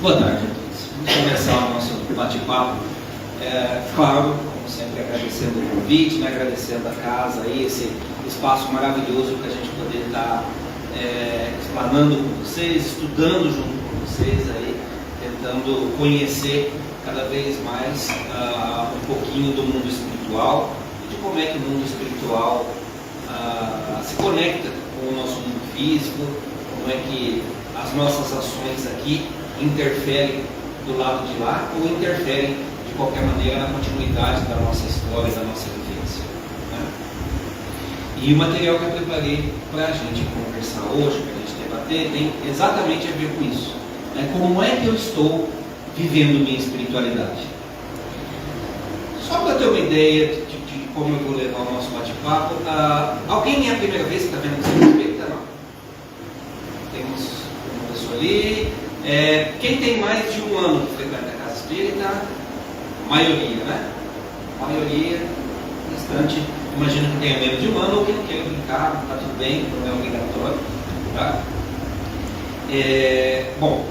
Boa tarde a todos. Vamos começar o nosso bate-papo. Claro, como sempre, agradecendo o convite, né, agradecendo a casa, aí, esse espaço maravilhoso para a gente poder estar explanando com vocês, estudando junto com vocês, aí, tentando conhecer cada vez mais um pouquinho do mundo espiritual e de como é que o mundo espiritual se conecta com o nosso mundo físico, como é que as nossas ações aqui interferem do lado de lá ou interferem de qualquer maneira na continuidade da nossa história, da nossa vivência, né? E o material que eu preparei para a gente conversar hoje, para a gente debater, tem exatamente a ver com isso, né? Como é que eu estou vivendo minha espiritualidade? Só para ter uma ideia de como eu vou levar o nosso bate-papo, alguém é a primeira vez que está vendo essa respeito? Não. Temos uma pessoa ali. Quem tem mais de um ano que frequenta a casa espírita? Maioria, né? Maioria, restante, imagino que tenha menos de um ano ou que não queira brincar, está tudo bem, não é obrigatório, tá? Bom,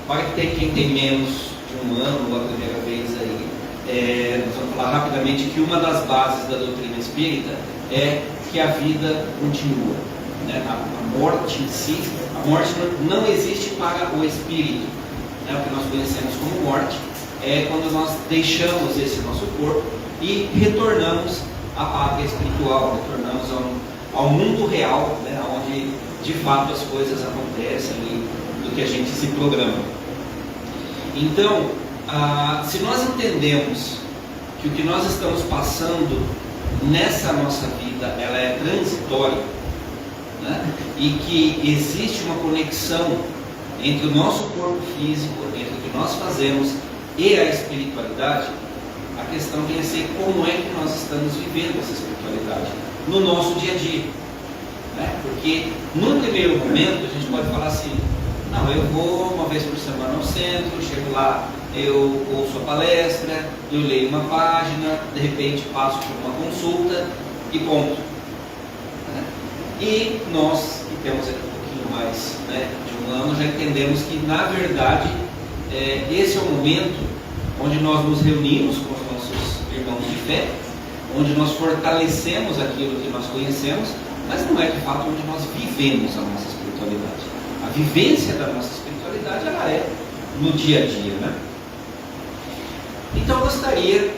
para quem tem menos de um ano ou a primeira vez aí, nós vamos falar rapidamente que uma das bases da doutrina espírita é que a vida continua, né? A morte em si, a morte não existe para o espírito, né? O que nós conhecemos como morte é quando nós deixamos esse nosso corpo e retornamos à pátria espiritual, retornamos ao mundo real, né? Onde de fato as coisas acontecem e do que a gente se programa. Então, se nós entendemos que o que nós estamos passando nessa nossa vida ela é transitória, né? E que existe uma conexão entre o nosso corpo físico, entre o que nós fazemos e a espiritualidade, a questão vem a ser como é que nós estamos vivendo essa espiritualidade no nosso dia a dia, né? Porque no primeiro momento a gente pode falar assim: não, eu vou uma vez por semana ao centro, chego lá, eu ouço a palestra, eu leio uma página, de repente passo por uma consulta e ponto. E nós, que temos aqui um pouquinho mais, né, de um ano, já entendemos que, na verdade, esse é o momento onde nós nos reunimos com os nossos irmãos de fé, onde nós fortalecemos aquilo que nós conhecemos, mas não é de fato onde nós vivemos a nossa espiritualidade. A vivência da nossa espiritualidade, ela é no dia a dia, né? Então eu gostaria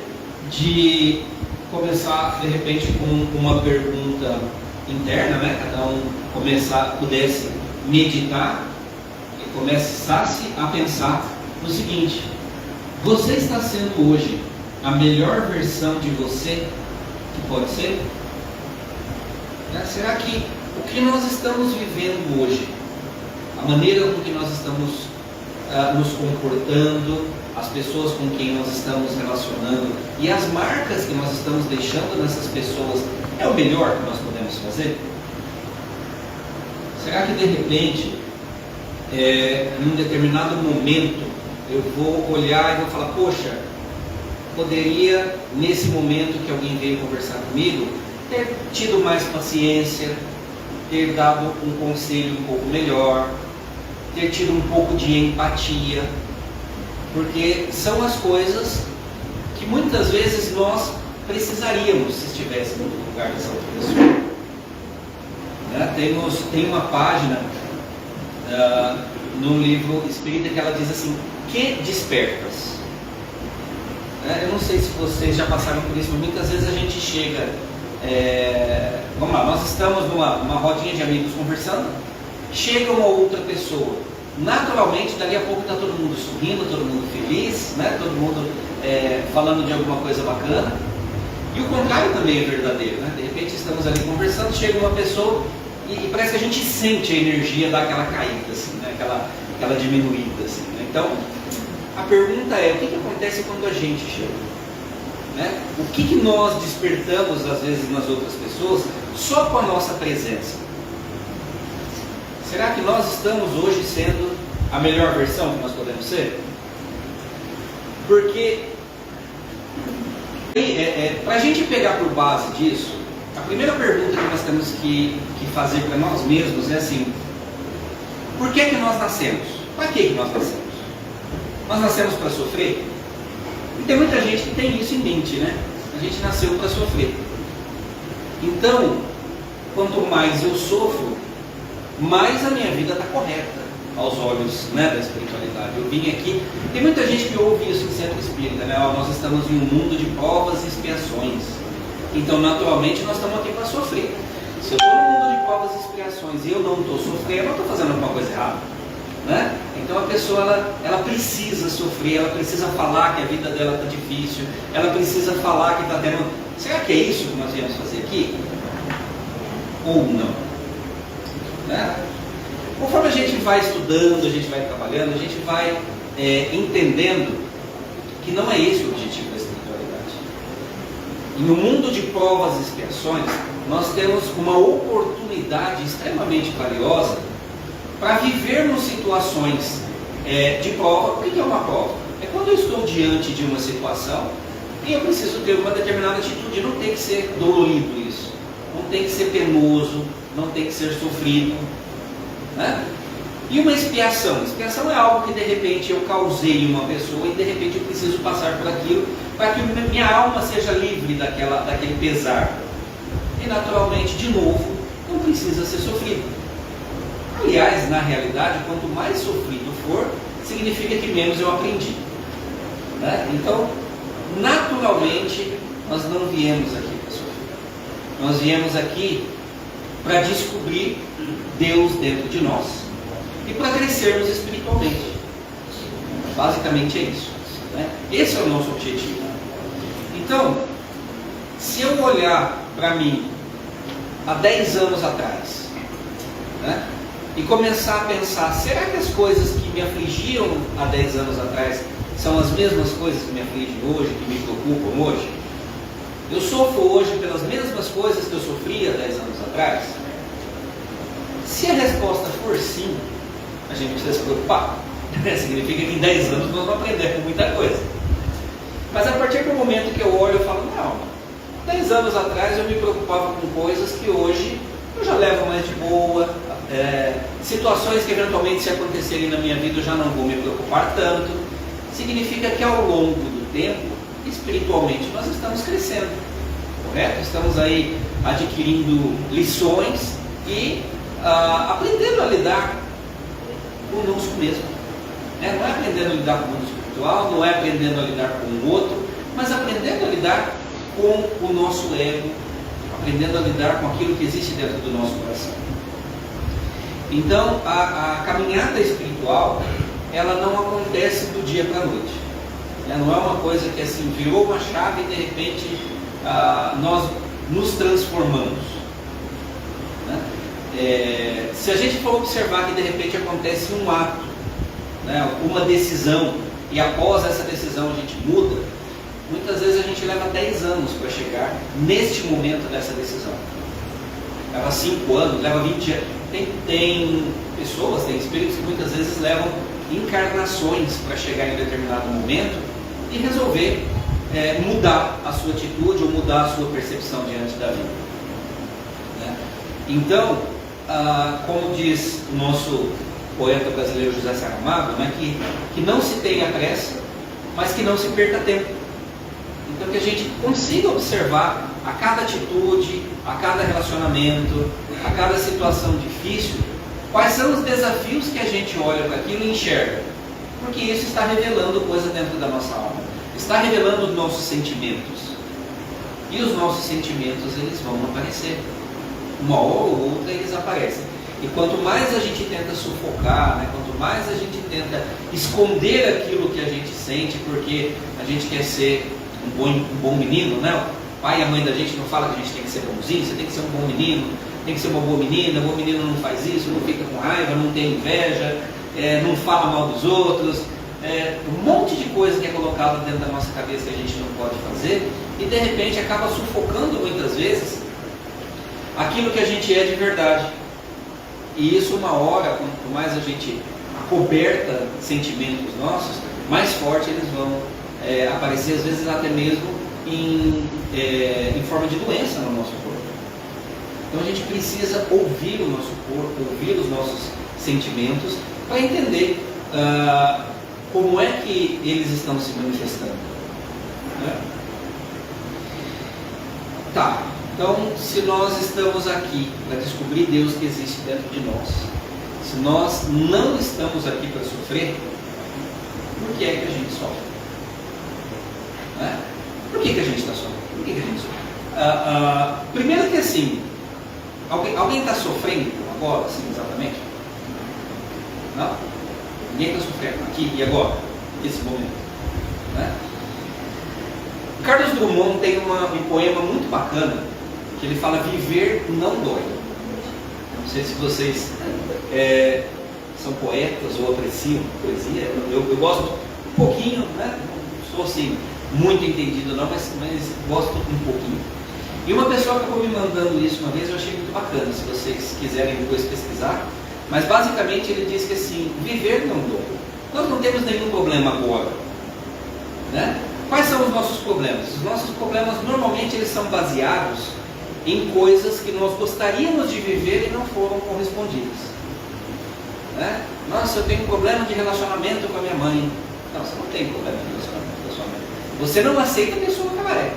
de começar, de repente, com uma pergunta interna, né? Cada um pudesse meditar e começasse a pensar no seguinte: você está sendo hoje a melhor versão de você que pode ser? Será que o que nós estamos vivendo hoje, a maneira com que nós estamos nos comportando, as pessoas com quem nós estamos relacionando e as marcas que nós estamos deixando nessas pessoas, é o melhor que nós podemos fazer? Será que de repente, em um determinado momento, eu vou olhar e vou falar: poxa, poderia, nesse momento que alguém veio conversar comigo, ter tido mais paciência, ter dado um conselho um pouco melhor, ter tido um pouco de empatia, porque são as coisas que muitas vezes nós precisaríamos se estivéssemos no lugar dessa outra pessoa, né? Tem uma página num livro espírita que ela diz assim: que despertas? Eu não sei se vocês já passaram por isso, mas muitas vezes a gente chega, vamos lá, nós estamos numa rodinha de amigos conversando, chega uma outra pessoa, naturalmente dali a pouco está todo mundo sorrindo, todo mundo feliz, né? Todo mundo falando de alguma coisa bacana, e o contrário também é verdadeiro, né? De repente estamos ali conversando, chega uma pessoa e parece que a gente sente a energia dar aquela caída, assim, né? aquela diminuída, assim, né? Então a pergunta é: o que acontece quando a gente chega, né? O que nós despertamos às vezes nas outras pessoas só com a nossa presença? Será que nós estamos hoje sendo a melhor versão que nós podemos ser? Porque para a gente pegar por base disso, a primeira pergunta que nós temos que fazer para nós mesmos é assim: por que nós nascemos? Para que nós nascemos? Nós nascemos para sofrer? E tem muita gente que tem isso em mente, né? A gente nasceu para sofrer. Então, quanto mais eu sofro, mais a minha vida está correta aos olhos, né, da espiritualidade. Eu vim aqui, tem muita gente que ouve isso em centro espírita, né? Nós estamos em um mundo de provas e expiações. Então, naturalmente, nós estamos aqui para sofrer. Se eu estou no mundo de provas e expiações e eu não estou sofrendo, eu estou fazendo alguma coisa errada, né? Então a pessoa ela precisa sofrer, ela precisa falar que a vida dela está difícil, ela precisa falar que está tendo. Será que é isso que nós viemos fazer aqui? Ou não? Né? Conforme a gente vai estudando, a gente vai trabalhando, a gente vai entendendo que não é esse o objetivo da espiritualidade. E no mundo de provas e expiações, nós temos uma oportunidade extremamente valiosa para vivermos situações de prova. O que é uma prova? É quando eu estou diante de uma situação e eu preciso ter uma determinada atitude. Não tem que ser dolorido isso, não tem que ser penoso, não tem que ser sofrido, né? E uma expiação? Expiação é algo que de repente eu causei em uma pessoa e de repente eu preciso passar por aquilo para que minha alma seja livre daquele pesar. E naturalmente, de novo, não precisa ser sofrido. Aliás, na realidade, quanto mais sofrido for, significa que menos eu aprendi, né? Então, naturalmente, nós não viemos aqui para sofrer. Nós viemos aqui para descobrir Deus dentro de nós e para crescermos espiritualmente. Basicamente é isso, né? Esse é o nosso objetivo. Então, se eu olhar para mim há 10 anos atrás, né, e começar a pensar, será que as coisas que me afligiam há 10 anos atrás são as mesmas coisas que me afligem hoje, que me preocupam hoje? Eu sofro hoje pelas mesmas coisas que eu sofria 10 anos atrás? Se a resposta for sim, a gente precisa se preocupar. Significa que em 10 anos nós vamos aprender com muita coisa. Mas a partir do momento que eu olho, eu falo, não, 10 anos atrás eu me preocupava com coisas que hoje eu já levo mais de boa, situações que eventualmente se acontecerem na minha vida eu já não vou me preocupar tanto. Significa que ao longo do tempo, espiritualmente, nós estamos crescendo, correto? Estamos aí adquirindo lições e aprendendo a lidar conosco mesmo. Não é aprendendo a lidar com o mundo espiritual, não é aprendendo a lidar com o outro, mas aprendendo a lidar com o nosso ego, aprendendo a lidar com aquilo que existe dentro do nosso coração. Então, a caminhada espiritual, ela não acontece do dia para a noite. Não é uma coisa que assim, virou uma chave e de repente nós nos transformamos. Se a gente for observar que de repente acontece um ato, uma decisão, e após essa decisão a gente muda, muitas vezes a gente leva 10 anos para chegar neste momento dessa decisão. Leva 5 anos, leva 20 anos. Tem pessoas, tem espíritos que muitas vezes levam encarnações para chegar em determinado momento e resolver mudar a sua atitude ou mudar a sua percepção diante da vida. Então, como diz o nosso poeta brasileiro José Saramago, que não se tenha pressa, mas que não se perca tempo. Então que a gente consiga observar a cada atitude, a cada relacionamento, a cada situação difícil, quais são os desafios que a gente olha para aquilo e enxerga. Porque isso está revelando coisa dentro da nossa alma, está revelando os nossos sentimentos. E os nossos sentimentos, eles vão aparecer. Uma hora ou outra eles aparecem. E quanto mais a gente tenta sufocar, quanto mais a gente tenta esconder aquilo que a gente sente, porque a gente quer ser um bom menino, O pai e a mãe da gente não falam que a gente tem que ser bonzinho, você tem que ser um bom menino, tem que ser uma boa menina, bom menino não faz isso, não fica com raiva, não tem inveja, não fala mal dos outros, um monte de coisa que é colocada dentro da nossa cabeça que a gente não pode fazer, e de repente acaba sufocando muitas vezes aquilo que a gente é de verdade. E isso uma hora, quanto mais a gente acoberta sentimentos nossos, mais forte eles vão aparecer, às vezes até mesmo em forma de doença no nosso corpo. Então a gente precisa ouvir o nosso corpo, ouvir os nossos sentimentos, para entender como é que eles estão se manifestando? Né? Tá, então se nós estamos aqui para descobrir Deus que existe dentro de nós, se nós não estamos aqui para sofrer, por que é que a gente sofre? Né? Por que a gente está sofrendo? Por que a gente sofre? Primeiro que assim, alguém está sofrendo agora, assim, exatamente? Não? Ninguém está sofrendo aqui e agora, nesse momento. Né? Carlos Drummond tem um poema muito bacana, que ele fala: viver não dói. Não sei se vocês são poetas ou apreciam poesia. Eu gosto um pouquinho, né? Não sou assim muito entendido não, mas gosto um pouquinho. E uma pessoa acabou me mandando isso uma vez, eu achei muito bacana, se vocês quiserem depois pesquisar. Mas basicamente ele diz que assim, viver não dói. Nós não temos nenhum problema agora. Né? Quais são os nossos problemas? Os nossos problemas normalmente eles são baseados em coisas que nós gostaríamos de viver e não foram correspondidas. Né? Nossa, eu tenho um problema de relacionamento com a minha mãe. Não, você não tem problema de relacionamento com a sua mãe. Você não aceita a pessoa que ela é.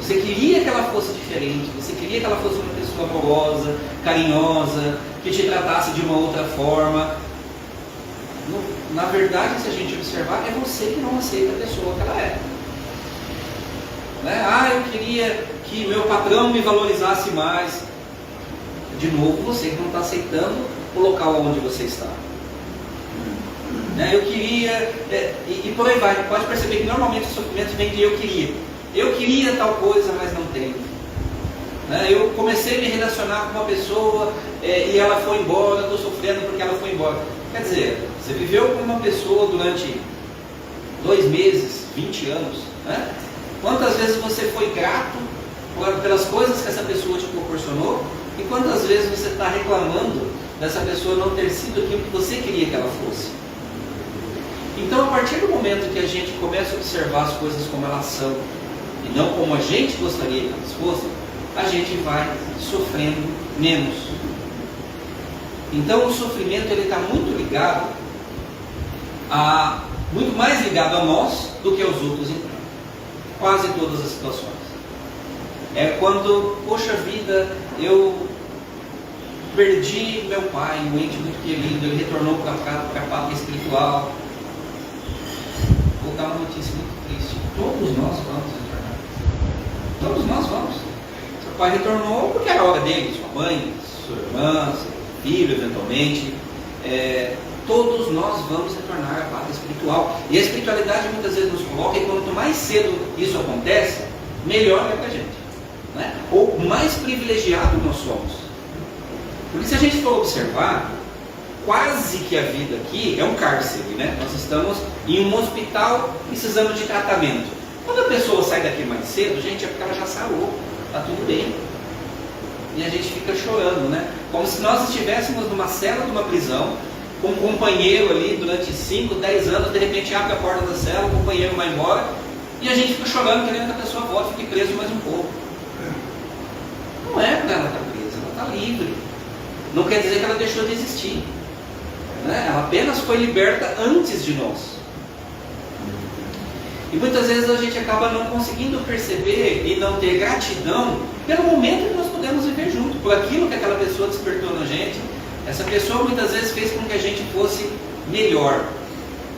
Você queria que ela fosse diferente, você queria que ela fosse uma pessoa amorosa, carinhosa, que te tratasse de uma outra forma. Na verdade, se a gente observar, é você que não aceita a pessoa que ela é. Né? Eu queria que meu patrão me valorizasse mais. De novo, você que não está aceitando o local onde você está. Né? Eu queria, e por aí vai. Pode perceber que normalmente o sofrimento vem de eu queria. Eu queria tal coisa, mas não tenho. Né? Eu comecei a me relacionar com uma pessoa e ela foi embora, estou sofrendo porque ela foi embora. Quer dizer, você viveu com uma pessoa durante 2 meses, 20 anos. Né? Quantas vezes você foi grato pelas coisas que essa pessoa te proporcionou e quantas vezes você está reclamando dessa pessoa não ter sido aquilo que você queria que ela fosse. Então, a partir do momento que a gente começa a observar as coisas como elas são e não como a gente gostaria que elas fossem, a gente vai sofrendo menos. Então o sofrimento ele está muito ligado muito mais ligado a nós do que aos outros em quase todas as situações. É quando, poxa vida, eu perdi meu pai, um ente muito querido, ele retornou para a pátria espiritual. Vou dar uma notícia muito triste. Todos nós vamos retornar. Todos nós vamos. Seu pai retornou porque era a hora dele, sua mãe, sua irmã, seu filho, eventualmente. Todos nós vamos retornar à pátria espiritual. E a espiritualidade muitas vezes nos coloca, e quanto mais cedo isso acontece, melhor é para a gente. Né? Ou mais privilegiado nós somos. Porque se a gente for observar, quase que a vida aqui é um cárcere, né? Nós estamos em um hospital precisando de tratamento. Quando a pessoa sai daqui mais cedo, gente, é porque ela já sarou, está tudo bem. E a gente fica chorando, né? Como se nós estivéssemos numa cela de uma prisão, com um companheiro ali durante 5, 10 anos, de repente abre a porta da cela, o companheiro vai embora, e a gente fica chorando, querendo que a pessoa volte e fique preso mais um pouco. Não é para ela estar presa, ela está livre. Não quer dizer que ela deixou de existir. Né? Ela apenas foi liberta antes de nós. E muitas vezes a gente acaba não conseguindo perceber e não ter gratidão pelo momento que nós podemos viver junto, por aquilo que aquela pessoa despertou na gente. Essa pessoa muitas vezes fez com que a gente fosse melhor.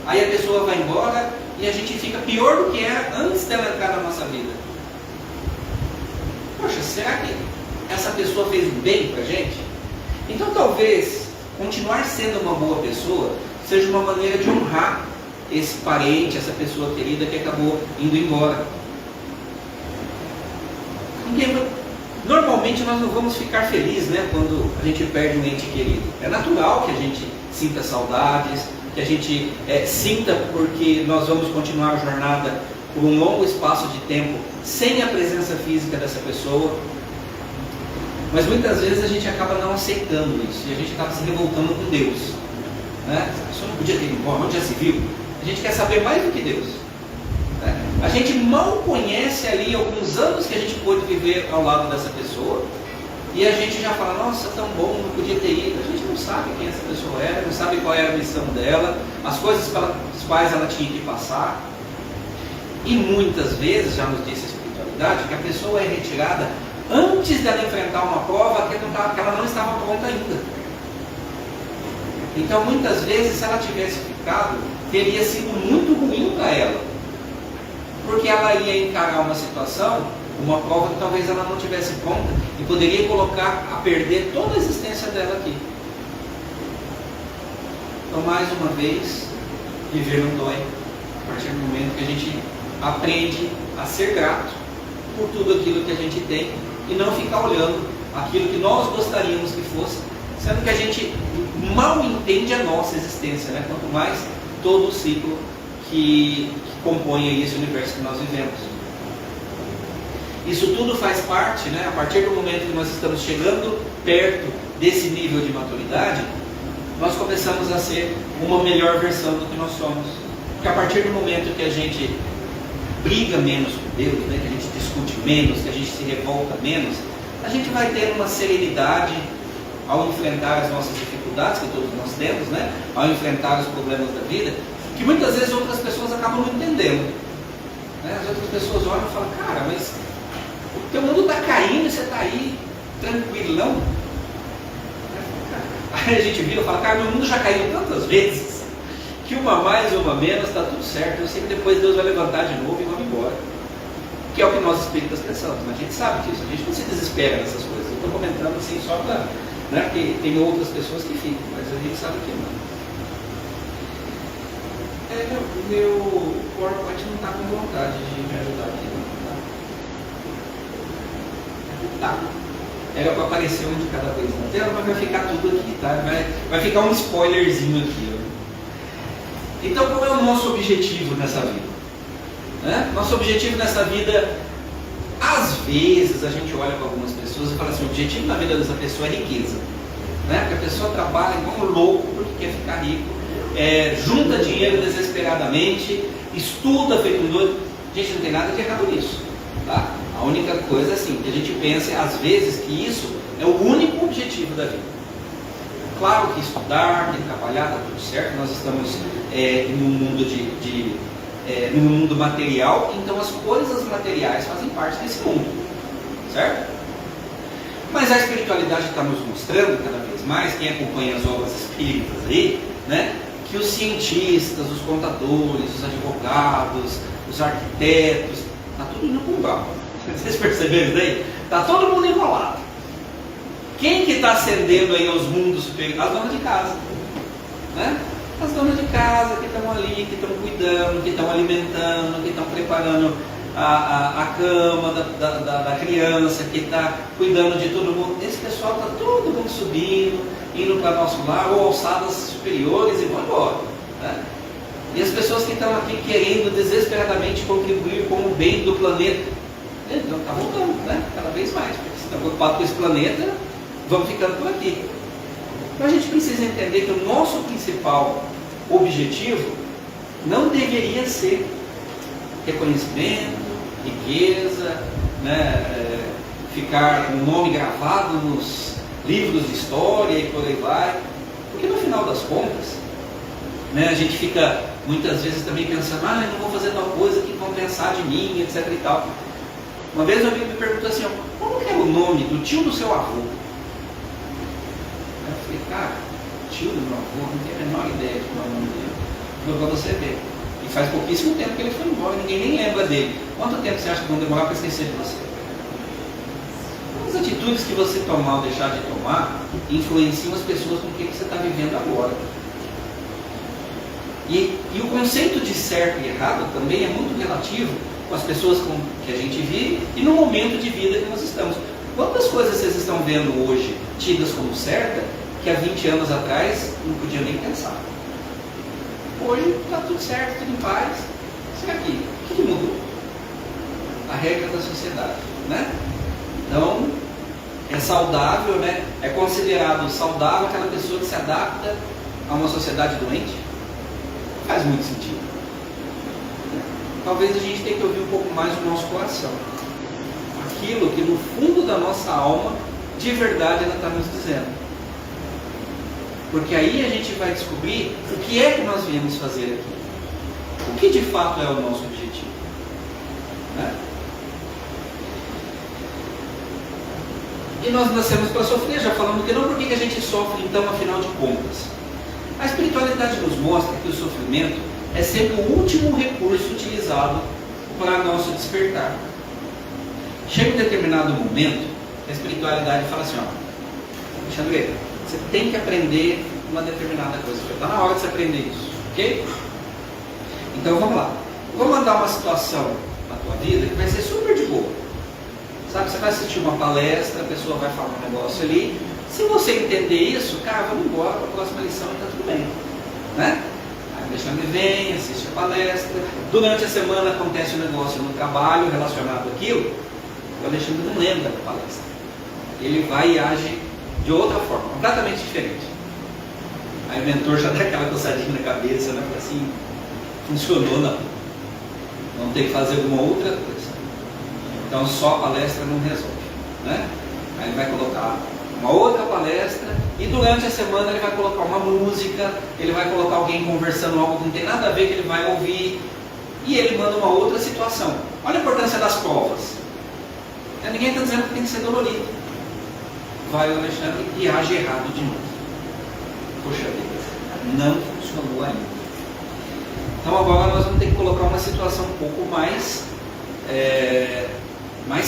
Aí a pessoa vai embora e a gente fica pior do que era antes dela entrar na nossa vida. Poxa, será que essa pessoa fez bem pra gente? Então talvez continuar sendo uma boa pessoa seja uma maneira de honrar esse parente, essa pessoa querida que acabou indo embora. Normalmente nós não vamos ficar felizes, né, quando a gente perde um ente querido. É natural que a gente sinta saudades, que a gente sinta porque nós vamos continuar a jornada por um longo espaço de tempo sem a presença física dessa pessoa. Mas muitas vezes a gente acaba não aceitando isso e a gente acaba se revoltando com Deus. Né? A pessoa não podia ter ido embora, onde já se viu? A gente quer saber mais do que Deus. Né? A gente mal conhece ali alguns anos que a gente pôde viver ao lado dessa pessoa E a gente já fala, nossa, tão bom, não podia ter ido. A gente não sabe quem essa pessoa era, não sabe qual era a missão dela, as coisas pelas quais ela tinha que passar. E muitas vezes, já nos disse a espiritualidade, que a pessoa é retirada antes dela enfrentar uma prova que ela não estava pronta ainda. Então, muitas vezes, se ela tivesse ficado, teria sido muito ruim para ela. Porque ela ia encarar uma situação, uma prova que talvez ela não tivesse pronta e poderia colocar a perder toda a existência dela aqui. Então, mais uma vez, viver não dói. A partir do momento que a gente aprende a ser grato por tudo aquilo que a gente tem e não ficar olhando aquilo que nós gostaríamos que fosse, sendo que a gente mal entende a nossa existência, né? Quanto mais todo o ciclo que compõe aí esse universo que nós vivemos. Isso tudo faz parte, né? A partir do momento que nós estamos chegando perto desse nível de maturidade, nós começamos a ser uma melhor versão do que nós somos. Porque a partir do momento que a gente briga menos com Deus, né? Que a gente discute menos, que a gente se revolta menos, a gente vai ter uma serenidade ao enfrentar as nossas dificuldades, que todos nós temos, né? Ao enfrentar os problemas da vida, que muitas vezes outras pessoas acabam não entendendo. Né? As outras pessoas olham e falam, cara, mas o teu mundo está caindo e você está aí tranquilão. Aí a gente vira e fala, cara, meu mundo já caiu tantas vezes, que uma mais ou uma menos está tudo certo, eu sei que depois Deus vai levantar de novo e vamos embora. Que é o que nós espíritas pensamos, mas a gente sabe disso, a gente não se desespera nessas coisas. Eu estou comentando assim só para, né, porque tem outras pessoas que ficam, mas a gente sabe que não. Meu PowerPoint não está com vontade de me ajudar aqui, não. Tá. Era para aparecer um de cada vez na tela, mas vai ficar tudo aqui, tá? Vai ficar um spoilerzinho aqui. Ó. Então, qual é o nosso objetivo nessa vida? Né? Nosso objetivo nessa vida, às vezes a gente olha para algumas pessoas e fala assim, o objetivo na vida dessa pessoa é riqueza. Né? Porque a pessoa trabalha igual um louco porque quer ficar rico, junta dinheiro desesperadamente, estuda feito um doido. Gente, não tem nada de errado nisso. Tá? A única coisa assim, que a gente pensa às vezes que isso é o único objetivo da vida. Claro que estudar, que trabalhar, está tudo certo, nós estamos num mundo material, então as coisas materiais fazem parte desse mundo, certo? Mas a espiritualidade está nos mostrando cada vez mais, quem acompanha as obras espíritas aí, né, que os cientistas, os contadores, os advogados, os arquitetos, está tudo indo para o umbral. Vocês perceberam isso daí? Está todo mundo enrolado. Quem que está ascendendo aí aos mundos superiores? As donas de casa. Né? As donas de casa que estão ali, que estão cuidando, que estão alimentando, que estão preparando a cama da criança, que está cuidando de todo mundo. Esse pessoal está todo mundo subindo, indo para nosso lar, ou alçadas superiores e vão embora. Né? E as pessoas que estão aqui querendo desesperadamente contribuir com o bem do planeta, então está voltando, né? Cada vez mais, porque se está preocupado com esse planeta, vamos ficando por aqui. Então a gente precisa entender que o nosso principal objetivo não deveria ser reconhecimento, riqueza, né? Ficar com o nome gravado nos livros de história e por aí vai, porque no final das contas, né, a gente fica muitas vezes também pensando, eu não vou fazer tal coisa, que vão pensar de mim, etc e tal. Uma vez um amigo me perguntou assim, como que é o nome do tio do seu avô? Eu falei, cara, tio do meu avô, não tenho a menor ideia de qual é o nome dele. Falei, para você ver. E faz pouquíssimo tempo que ele foi embora, ninguém nem lembra dele. Quanto tempo você acha que vão demorar para esquecer de você? As atitudes que você tomar ou deixar de tomar influenciam as pessoas com quem você está vivendo agora. E o conceito de certo e errado também é muito relativo com as pessoas com que a gente vive e no momento de vida que nós estamos. Quantas coisas vocês estão vendo hoje tidas como certa que há 20 anos atrás não podiam nem pensar? Hoje está tudo certo, tudo em paz. Será que o que mudou? A regra da sociedade, né? Então, é saudável, né? É considerado saudável aquela pessoa que se adapta a uma sociedade doente? Faz muito sentido. Talvez a gente tenha que ouvir um pouco mais o nosso coração. Aquilo que no fundo da nossa alma de verdade ela está nos dizendo. Porque aí a gente vai descobrir o que é que nós viemos fazer aqui. O que de fato é o nosso objetivo. Né? E nós nascemos para sofrer, já falamos que não. Por que a gente sofre então, afinal de contas? A espiritualidade nos mostra que o sofrimento é sempre o último recurso utilizado para nosso despertar. Chega um determinado momento, a espiritualidade fala assim, ó, Alexandre, você tem que aprender uma determinada coisa, está na hora de você aprender isso, ok? Então vamos lá, vou mandar uma situação na tua vida que vai ser super de boa. Sabe, você vai assistir uma palestra, a pessoa vai falar um negócio ali, se você entender isso, cara, vamos embora para a próxima lição e está tudo bem, né? Aí o Alexandre vem, assiste a palestra, durante a semana acontece um negócio no trabalho relacionado àquilo, o Alexandre não lembra da palestra. Ele vai e age de outra forma, completamente diferente. Aí o mentor já dá aquela coçadinha na cabeça, né? Assim, funcionou não. Vamos ter que fazer alguma outra coisa. Então só a palestra não resolve, né? Aí ele vai colocar uma outra palestra e durante a semana ele vai colocar uma música, ele vai colocar alguém conversando algo que não tem nada a ver, que ele vai ouvir, e ele manda uma outra situação. Olha a importância das provas. Ninguém está dizendo que tem que ser dolorido. Vai o Alexandre e age errado de novo. Poxa vida, não funcionou ainda. Então agora nós vamos ter que colocar uma situação um pouco mais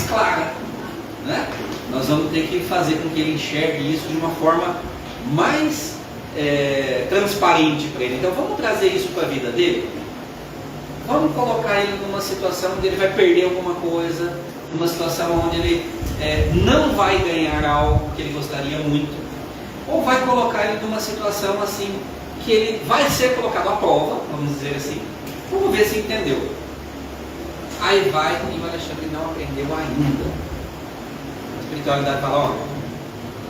clara, né? Nós vamos ter que fazer com que ele enxergue isso de uma forma mais transparente para ele. Então vamos trazer isso para a vida dele. Vamos colocar ele numa situação onde ele vai perder alguma coisa, numa situação onde ele não vai ganhar algo que ele gostaria muito, ou vai colocar ele numa situação assim que ele vai ser colocado à prova, vamos dizer assim. Vamos ver se entendeu. Aí vai e o Alexandre não aprendeu ainda. A espiritualidade fala,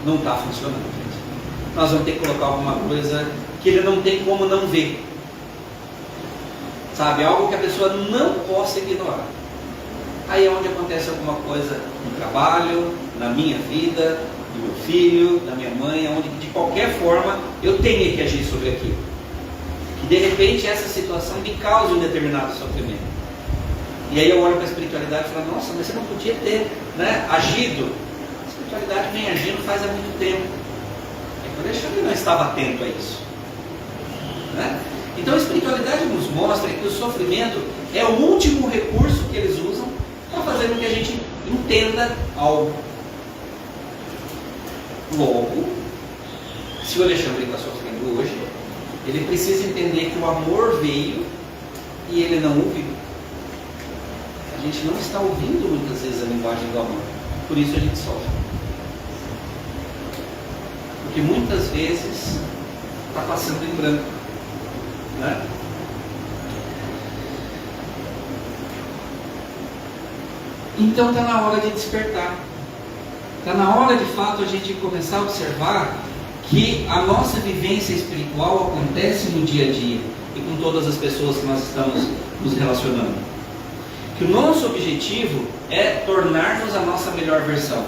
não está funcionando, gente. Nós vamos ter que colocar alguma coisa que ele não tem como não ver. Sabe, algo que a pessoa não possa ignorar. Aí é onde acontece alguma coisa no trabalho, na minha vida, do meu filho, da minha mãe, onde de qualquer forma eu tenha que agir sobre aquilo. Que de repente essa situação me cause um determinado sofrimento. E aí eu olho para a espiritualidade e falo, nossa, mas você não podia ter, né, agido. A espiritualidade vem agindo faz há muito tempo. É que o Alexandre não estava atento a isso. Né? Então a espiritualidade nos mostra que o sofrimento é o último recurso que eles usam para fazer com que a gente entenda algo. Logo, se o Alexandre está sofrendo hoje, ele precisa entender que o amor veio e ele não ouviu. A gente não está ouvindo muitas vezes a linguagem do amor, por isso a gente sofre. Porque muitas vezes está passando em branco, né? Então está na hora de despertar. Está na hora de fato a gente começar a observar que a nossa vivência espiritual acontece no dia a dia e com todas as pessoas que nós estamos nos relacionando. Que o nosso objetivo é tornar-nos a nossa melhor versão.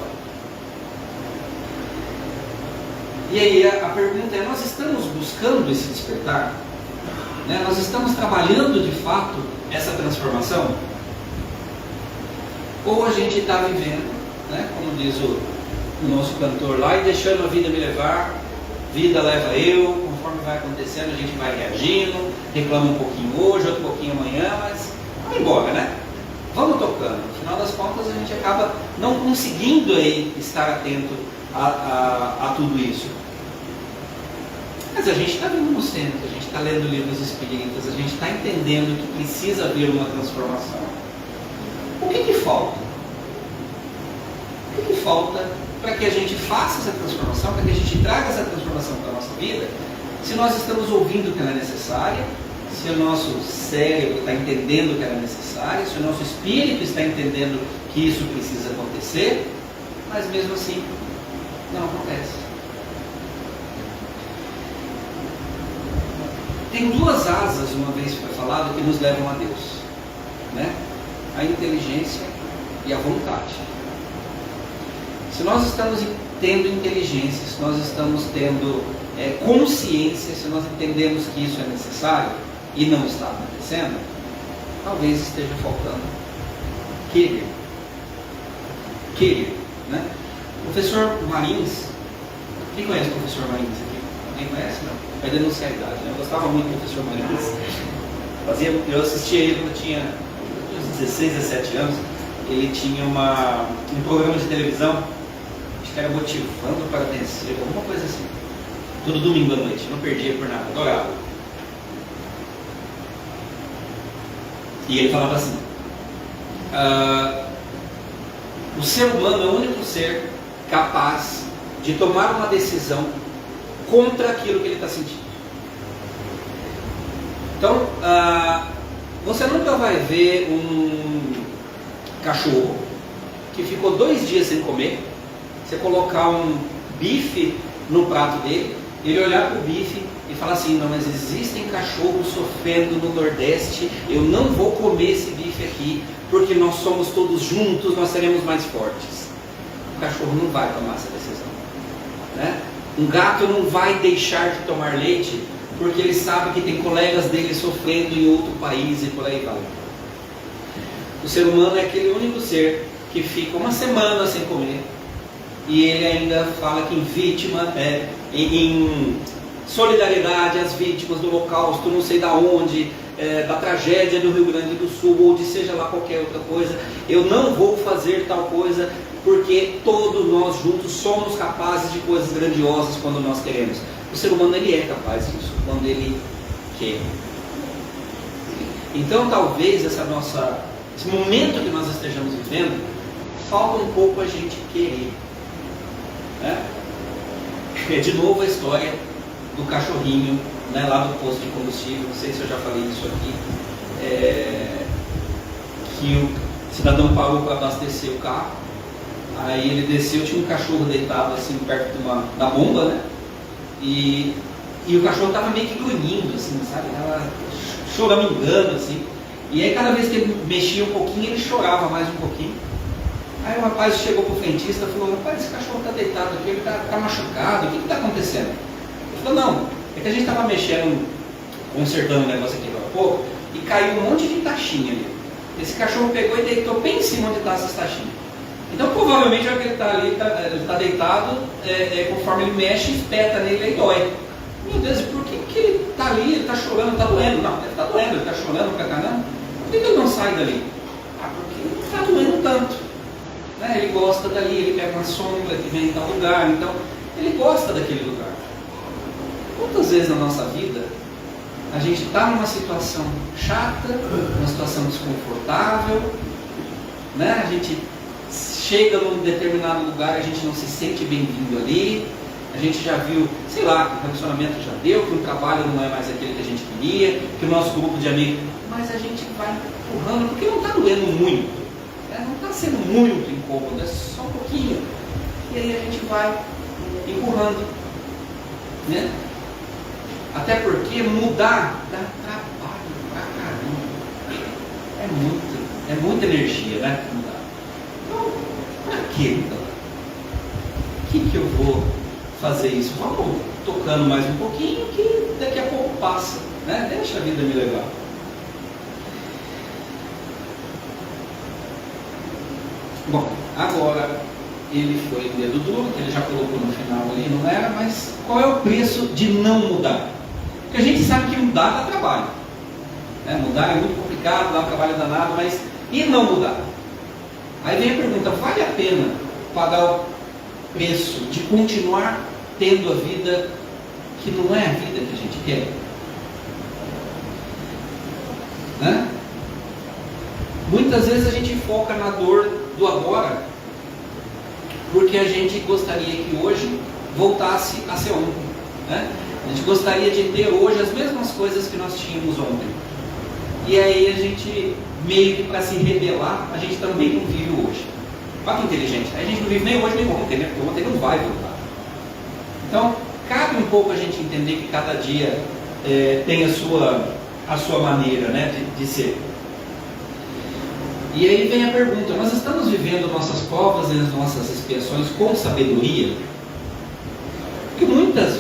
E aí a pergunta é, nós estamos buscando esse despertar? Né? Nós estamos trabalhando de fato essa transformação? Ou a gente está vivendo, né, como diz o nosso cantor lá, e deixando a vida me levar, vida leva eu, conforme vai acontecendo a gente vai reagindo, reclama um pouquinho hoje, outro pouquinho amanhã, mas vamos embora, né? Vamos tocando. No final das contas a gente acaba não conseguindo aí estar atento a tudo isso. Mas a gente está vindo no centro, a gente está lendo livros espíritas, a gente está entendendo que precisa haver uma transformação. O que falta? O que falta para que a gente faça essa transformação, para que a gente traga essa transformação para a nossa vida, se nós estamos ouvindo que ela é necessária, se o nosso cérebro está entendendo que ela é necessária, se o nosso espírito está entendendo que isso precisa acontecer, mas mesmo assim não acontece. Tem duas asas, uma vez foi falado, que nos levam a Deus, né? A inteligência e a vontade. Se nós estamos tendo inteligência, se nós estamos tendo consciência, se nós entendemos que isso é necessário e não está acontecendo, talvez esteja faltando querer. Né? O professor Marins, quem conhece o professor Marins aqui? Alguém conhece? Não? Vai denunciar a idade, né? Eu gostava muito do professor Marins. Eu assistia ele quando eu tinha uns 16, 17 anos. Ele tinha um programa de televisão, acho que era Motivando para Vencer, alguma coisa assim. Todo domingo à noite, não perdia por nada, adorava. E ele falava assim: o ser humano é o único ser capaz de tomar uma decisão contra aquilo que ele está sentindo. Então, você nunca vai ver um cachorro que ficou 2 dias sem comer, você colocar um bife no prato dele, ele olhar para o bife e falar assim: não, mas existem cachorros sofrendo no Nordeste, eu não vou comer esse bife aqui, porque nós somos todos juntos, nós seremos mais fortes. O cachorro não vai tomar essa decisão, né? Um gato não vai deixar de tomar leite, porque ele sabe que tem colegas dele sofrendo em outro país e por aí vai. O ser humano é aquele único ser que fica uma semana sem comer, e ele ainda fala que em vítima, em solidariedade às vítimas do Holocausto, não sei da onde, da tragédia do Rio Grande do Sul, ou de seja lá qualquer outra coisa, eu não vou fazer tal coisa, porque todos nós juntos somos capazes de coisas grandiosas quando nós queremos. O ser humano, ele é capaz disso, quando ele quer. Então talvez esse momento que nós estejamos vivendo, falta um pouco a gente querer, né? É de novo a história do cachorrinho, né, lá do posto de combustível. Não sei se eu já falei isso aqui, que o cidadão parou para abastecer o carro, aí ele desceu, tinha um cachorro deitado assim perto da bomba, né? E o cachorro estava meio que grunhindo, assim, sabe? Estava choramingando, assim. E aí cada vez que ele mexia um pouquinho, ele chorava mais um pouquinho. Aí o rapaz chegou pro frentista e falou: rapaz, esse cachorro está deitado aqui, ele está machucado, o que está acontecendo? Ele falou: não, é que a gente estava mexendo, consertando o negócio aqui agora há pouco, e caiu um monte de taxinha ali. Esse cachorro pegou e deitou bem em cima onde está essas taxinhas. Então provavelmente já que ele está ali, ele está deitado, conforme ele mexe, espeta nele e dói. Meu Deus, e por que ele está ali, ele está chorando, está doendo? Não, ele está doendo, ele está chorando pra caramba. Por que ele não sai dali? Porque ele não está doendo tanto. Né? Ele gosta dali, ele pega uma sombra que vem em tal lugar, então ele gosta daquele lugar. Quantas vezes na nossa vida a gente está numa situação chata, numa situação desconfortável, né? A gente chega num determinado lugar, a gente não se sente bem-vindo ali, a gente já viu, sei lá, que o relacionamento já deu, que o trabalho não é mais aquele que a gente queria, que o nosso grupo de amigos, mas a gente vai empurrando, porque não está doendo muito, né? Não está sendo muito incômodo, é só um pouquinho, e aí a gente vai empurrando, né? Até porque mudar dá trabalho pra caramba, é muita energia, né? Mudar. Então, pra que mudar? O que eu vou fazer isso? Vamos tocando mais um pouquinho, que daqui a pouco passa, né? Deixa a vida me levar. Bom, agora ele foi dedo duro, que ele já colocou no final ali, não era, mas qual é o preço de não mudar? Porque a gente sabe que mudar dá trabalho, né? Mudar é muito complicado, dá um trabalho danado, mas e não mudar? Aí vem a pergunta: vale a pena pagar o preço de continuar tendo a vida que não é a vida que a gente quer? Né? Muitas vezes a gente foca na dor do agora, porque a gente gostaria que hoje voltasse a ser ontem, né? A gente gostaria de ter hoje as mesmas coisas que nós tínhamos ontem. E aí a gente, meio que para se rebelar, a gente também não vive hoje. Olha que inteligente. A gente não vive nem hoje nem ontem, né? Porque ontem não vai voltar. Então, cabe um pouco a gente entender que cada dia tem a sua maneira, né, de ser. E aí vem a pergunta: nós estamos vivendo nossas provas e as nossas expiações com sabedoria?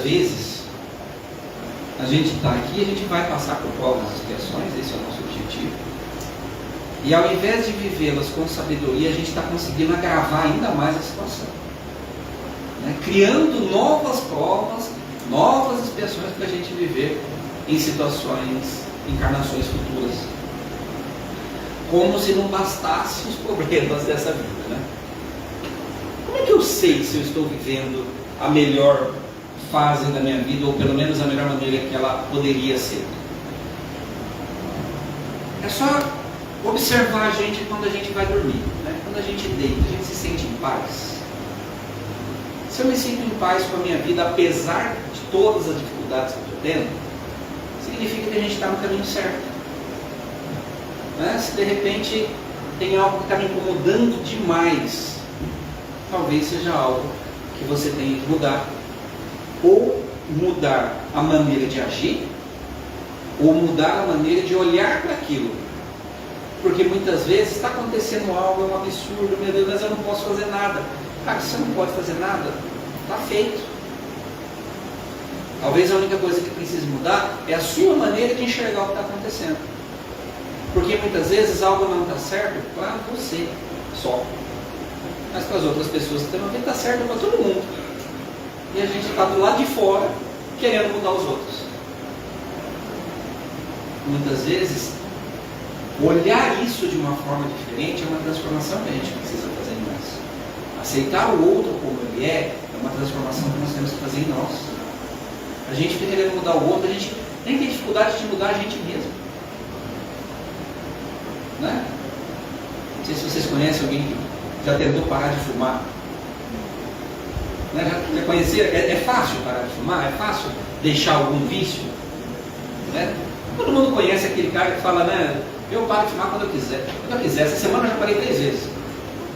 vezes a gente está aqui, a gente vai passar por provas e expiações, esse é o nosso objetivo. E ao invés de vivê-las com sabedoria, a gente está conseguindo agravar ainda mais a situação, né? Criando novas provas, novas expiações para a gente viver em situações, encarnações futuras. Como se não bastasse os problemas dessa vida, né? Como é que eu sei se eu estou vivendo a melhor fase da minha vida, ou pelo menos a melhor maneira que ela poderia ser? É só observar a gente quando a gente vai dormir, né? Quando a gente deita, a gente se sente em paz. Se eu me sinto em paz com a minha vida, apesar de todas as dificuldades que eu estou tendo, significa que a gente está no caminho certo, né? Se de repente tem algo que está me incomodando demais, talvez seja algo que você tenha que mudar, ou mudar a maneira de agir, ou mudar a maneira de olhar para aquilo. Porque muitas vezes está acontecendo algo, é um absurdo, meu Deus, mas eu não posso fazer nada. Cara, se você não pode fazer nada, está feito. Talvez a única coisa que precise mudar é a sua maneira de enxergar o que está acontecendo. Porque muitas vezes algo não está certo para você só, mas para as outras pessoas que também está certo para todo mundo. E a gente está do lado de fora querendo mudar os outros. Muitas vezes, olhar isso de uma forma diferente é uma transformação que a gente precisa fazer em nós. Aceitar o outro como ele é uma transformação que nós temos que fazer em nós. A gente fica querendo mudar o outro, a gente nem tem dificuldade de mudar a gente mesmo, né? Não sei se vocês conhecem alguém que já tentou parar de fumar, né? Já conheceram? É fácil parar de fumar? É fácil deixar algum vício, né? Todo mundo conhece aquele cara que fala, né? Eu paro de fumar quando eu quiser. Quando eu quiser. Essa semana eu já parei 3 vezes,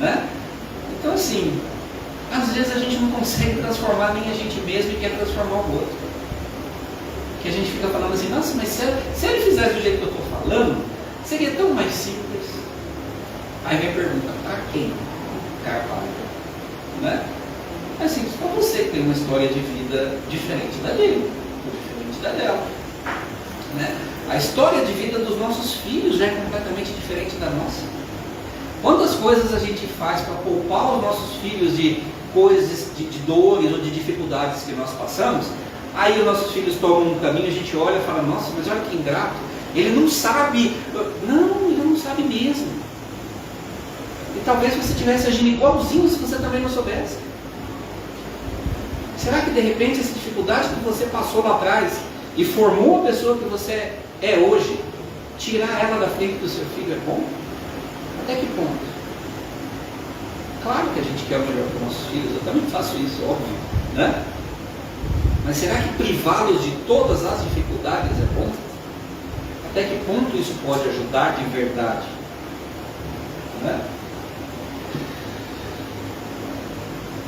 né? Então assim, às vezes a gente não consegue transformar nem a gente mesmo e quer transformar o outro. Que a gente fica falando assim, nossa, mas se ele fizesse do jeito que eu estou falando, seria tão mais simples. Aí vem a pergunta, para quem o cara fala? Né? É simples para você que tem uma história de vida diferente da dele, ou diferente da dela, né? A história de vida dos nossos filhos já é completamente diferente da nossa. Quantas coisas a gente faz para poupar os nossos filhos de coisas, de dores ou de dificuldades que nós passamos? Aí os nossos filhos tomam um caminho, a gente olha e fala, nossa, mas olha que ingrato, ele não sabe. Não, ele não sabe mesmo. E talvez você estivesse agindo igualzinho se você também não soubesse. Será que de repente essa dificuldade que você passou lá atrás e formou a pessoa que você é hoje, tirar ela da frente do seu filho é bom? Até que ponto? Claro que a gente quer o melhor para os nossos filhos, eu também faço isso, óbvio, né? Mas será que privá-los de todas as dificuldades é bom? Até que ponto isso pode ajudar de verdade? Né?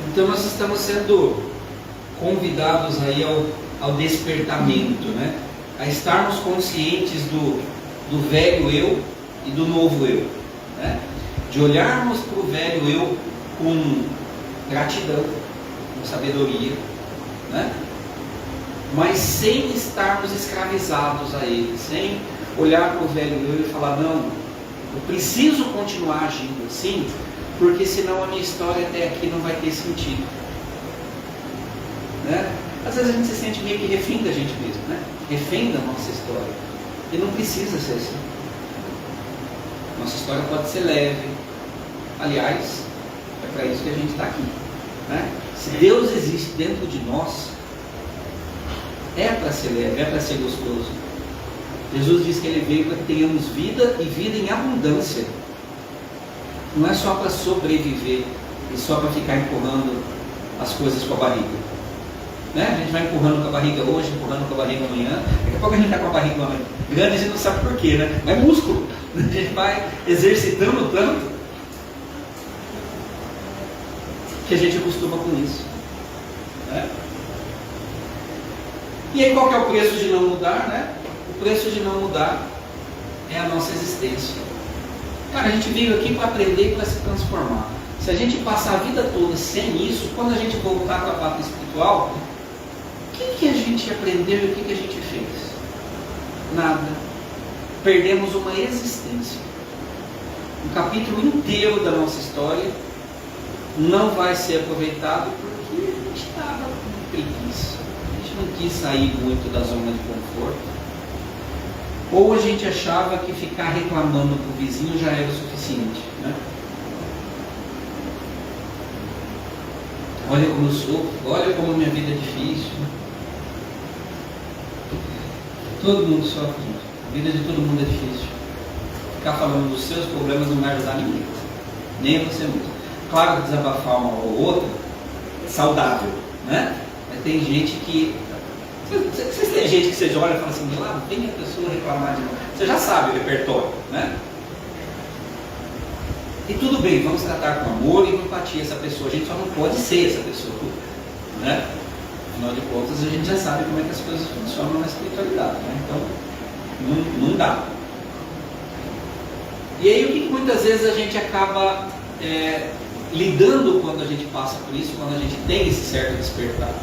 Então nós estamos sendo convidados aí ao despertamento, né? A estarmos conscientes do velho eu e do novo eu, né? De olharmos para o velho eu com gratidão, com sabedoria, né? Mas sem estarmos escravizados a ele, sem olhar para o velho eu e falar, não, eu preciso continuar agindo assim, porque senão a minha história até aqui não vai ter sentido, né? Às vezes a gente se sente meio que refém da gente mesmo, né? Refém da nossa história, e não precisa ser assim. Nossa história pode ser leve. Aliás, é para isso que a gente está aqui, né? Se Deus existe dentro de nós, é para ser leve, é para ser gostoso. Jesus diz que Ele veio para que tenhamos vida e vida em abundância. Não é só para sobreviver e só para ficar empurrando as coisas com a barriga, né? A gente vai empurrando com a barriga hoje, empurrando com a barriga amanhã. Daqui a pouco a gente está com a barriga grande, a gente não sabe porquê, né? Mas é músculo. A gente vai exercitando tanto que a gente acostuma com isso, né? E aí qual que é o preço de não mudar, né? O preço de não mudar é a nossa existência. Cara, a gente veio aqui para aprender e para se transformar. Se a gente passar a vida toda sem isso, quando a gente voltar para a pátria espiritual, que a gente aprendeu e o que a gente fez? Nada. Perdemos uma existência. Um capítulo inteiro da nossa história não vai ser aproveitado porque a gente estava com preguiça. A gente não quis sair muito da zona de conforto. Ou a gente achava que ficar reclamando para o vizinho já era o suficiente, né? Olha como eu sofro, olha como a minha vida é difícil. Todo mundo sofre, gente. A vida de todo mundo é difícil. Ficar falando dos seus problemas não vai ajudar ninguém, nem você mesmo. Claro que desabafar uma ou outra é saudável, né? Mas tem gente que... Vocês têm gente que vocês olham e falam assim, lá vem a pessoa reclamar de novo. Você já sabe o repertório, né? E tudo bem, vamos tratar com amor e com empatia essa pessoa. A gente só não pode ser essa pessoa, né? Afinal de contas, a gente já sabe como é que as coisas funcionam na espiritualidade, né? Então, não dá. E aí, o que muitas vezes a gente acaba lidando quando a gente passa por isso, quando a gente tem esse certo despertar?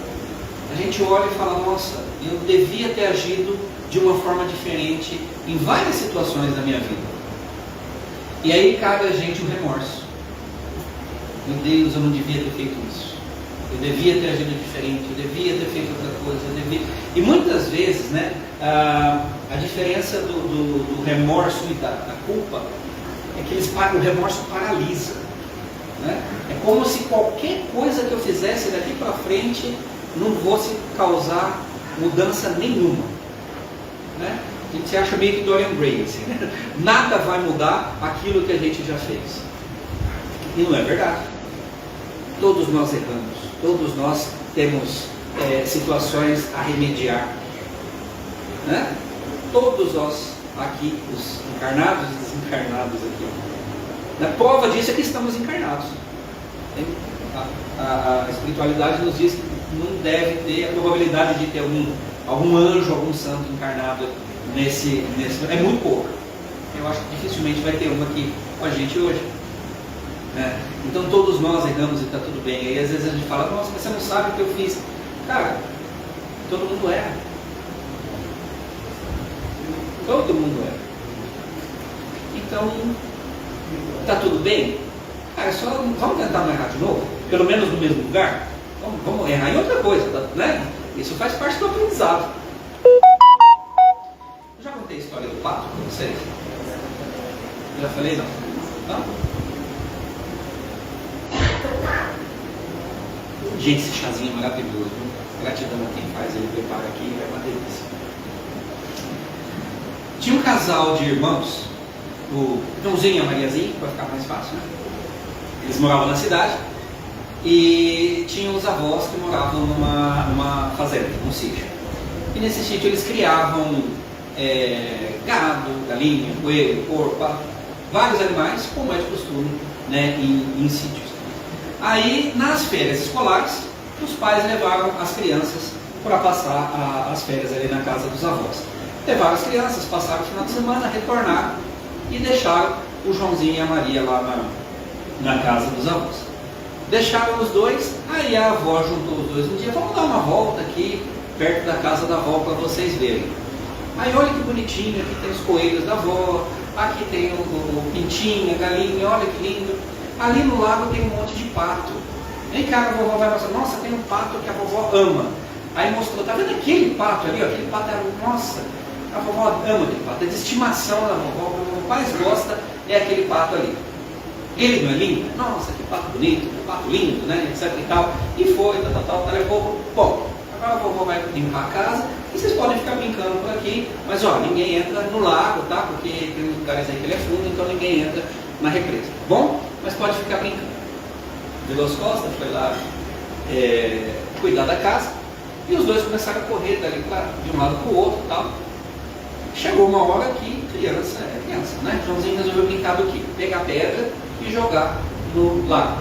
A gente olha e fala, nossa, eu devia ter agido de uma forma diferente em várias situações da minha vida. E aí cabe a gente o remorso. Meu Deus, eu não devia ter feito isso. Eu devia ter agido diferente, eu devia ter feito outra coisa, eu devia... E muitas vezes, né, a diferença do remorso e da culpa é que o remorso paralisa, né? É como se qualquer coisa que eu fizesse daqui para frente não fosse causar mudança nenhuma, né? A gente se acha meio que Dorian Gray, assim, né? Nada vai mudar aquilo que a gente já fez. E não é verdade. Todos nós erramos, todos nós temos situações a remediar, né? Todos nós aqui, os encarnados e desencarnados aqui. A prova disso é que estamos encarnados. A espiritualidade nos diz que não deve ter a probabilidade de ter algum anjo, algum santo encarnado nesse. É muito pouco. Eu acho que dificilmente vai ter uma aqui com a gente hoje. Né? Então todos nós erramos e está tudo bem. E aí às vezes a gente fala, nossa, mas você não sabe o que eu fiz. Cara, todo mundo erra. Todo mundo erra. Então, está tudo bem? Cara, só vamos tentar não errar de novo? Pelo menos no mesmo lugar? Vamos errar em outra coisa, né? Isso faz parte do aprendizado. Eu já contei a história do pato para vocês? Já falei, não? Não? Gente, esse chazinho é maravilhoso. Gratidão a quem faz, ele prepara aqui e vai bater isso. Tinha um casal de irmãos, o Joãozinho e a Mariazinha, para ficar mais fácil, né? Eles moravam na cidade e tinham os avós que moravam numa fazenda, num sítio. E nesse sítio eles criavam gado, galinha, coelho, porco, vários animais, como é de costume, né, em sítios. Aí, nas férias escolares, os pais levaram as crianças para passar as férias ali na casa dos avós. Levaram as crianças, passaram o final de semana, retornaram e deixaram o Joãozinho e a Maria lá na casa dos avós. Deixaram os dois, aí a avó juntou os dois um dia, vamos dar uma volta aqui, perto da casa da avó para vocês verem. Aí olha que bonitinho, aqui tem os coelhos da avó, aqui tem o pintinho, a galinha, olha que lindo. Ali no lago tem um monte de pato. Vem cá, a vovó vai mostrar, nossa, tem um pato que a vovó ama. Aí mostrou, tá vendo aquele pato ali, ó, aquele pato nossa, a vovó ama aquele pato, é de estimação da vovó, o que a vovó mais gosta é aquele pato ali. Ele não é lindo? Nossa, que pato bonito, que pato lindo, né, etc e tal. E foi, tal, daqui a pouco, bom, agora a vovó vai limpar a casa e vocês podem ficar brincando por aqui, mas ó, ninguém entra no lago, tá, porque tem lugares aí que ele é fundo, então ninguém entra na represa. Bom, mas pode ficar brincando. Virou as costas, foi lá cuidar da casa. E os dois começaram a correr dali de um lado para o outro e tal. Chegou uma hora que criança é criança, né? Joãozinho resolveu brincar do quê? Pegar pedra e jogar no lago.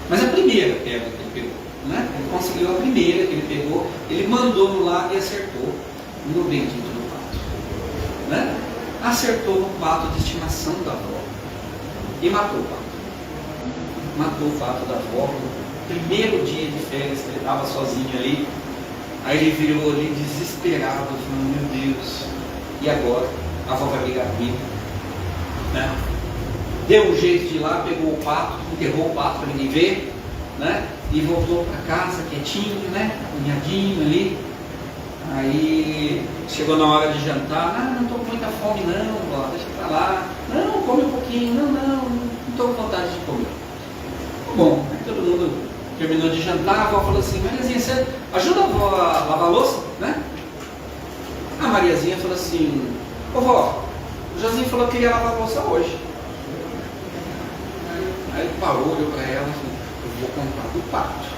Mas a primeira pedra que ele pegou, né? Ele conseguiu a primeira que ele pegou, ele mandou no lago e acertou no bendito do pato, né? Acertou no pato de estimação da avó e matou o pato. Matou o pato da avó, primeiro dia de férias, que ele estava sozinho ali. Aí ele virou ali desesperado, falando, meu Deus, e agora? A avó vai brigar comigo, né? Deu um jeito de ir lá, pegou o pato, enterrou o pato para ninguém ver, né? E voltou para casa quietinho, né? Alinhadinho ali. Aí chegou na hora de jantar, não estou com muita fome não, vó, deixa pra lá. Não, come um pouquinho, não estou com vontade de comer. Bom, aí todo mundo terminou de jantar, a avó falou assim, Mariazinha, você ajuda a avó a lavar a louça, né? A Mariazinha falou assim, ô vó, o Josinho falou que queria lavar a louça hoje. Aí ele parou, olhou para ela e falou, eu vou contar do pato.